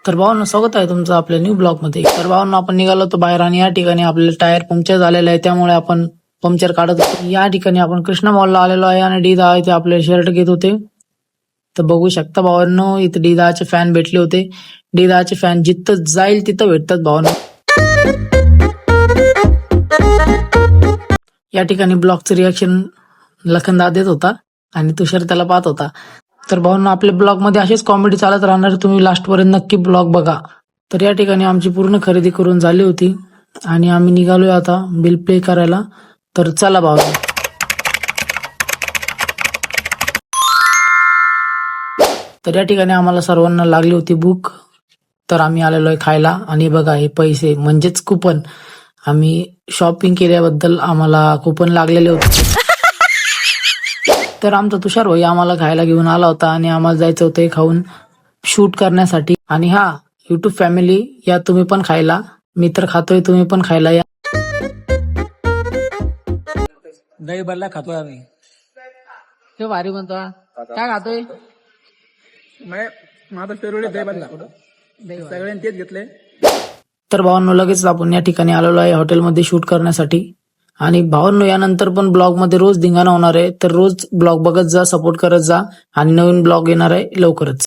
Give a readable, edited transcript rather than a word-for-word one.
तर भावांनो, स्वागत आहे तुमचं आपल्या न्यू ब्लॉग मध्ये. तर भावांनो, आपण निघालो होतो बाहेर आणि या ठिकाणी आपले टायर पंक्चर झालेले आहे, त्यामुळे आपण पंक्चर काढत होतो. या ठिकाणी आपण कृष्णा मॉलला आलेलो आहे आणि डी दहा इथे आपले शर्ट घेत होते. तर बघू शकता भावांनो, इथे डी दहाचे फॅन भेटले होते. डी दहाचे फॅन जिथं जाईल तिथं भेटतात भावांनो. या ठिकाणी ब्लॉगचं रिॲक्शन लखनदा देत होता आणि तुषार त्याला पाहत होता. तर भावांनो, आपल्या ब्लॉग मध्ये अशीच कॉमेडी चालत राहणार, तुम्ही लास्ट पर्यंत नक्की ब्लॉग बघा. तर या ठिकाणी आमची पूर्ण खरेदी करून झाली होती आणि आम्ही निघालोय आता बिल पे करायला. तर चला भावांनो. तर या ठिकाणी आम्हाला सर्वांना लागली होती भूक, तर आम्ही आलेलो आहे खायला. आणि बघा, हे पैसे म्हणजेच कुपन, आम्ही शॉपिंग केल्याबद्दल आम्हाला कुपन लागलेले होते. तर आमचा तुषार भाई आम्हाला खायला घेऊन आला होता आणि आम्हाला जायचं होतं खाऊन शूट करण्यासाठी. आणि हा युट्यूब फॅमिली, या तुम्ही पण खायला, मी तर खातोय, तुम्ही पण खायला या. दही भरला खातोय आम्ही. हे भारी म्हणतो, काय खातोय? माझा फेवरेट दही भरला, सगळ्यांनी तेच घेतले. तर भावांनो, लगेच आपण या ठिकाणी आलेलो आहे हॉटेलमध्ये शूट करण्यासाठी. आणि भावांनो, यानंतर पण ब्लॉग मध्ये रोज धिंगाणा होणार आहे, तर रोज ब्लॉग बघत जा, सपोर्ट करत जा आणि नवीन ब्लॉग येणार आहे लवकरच.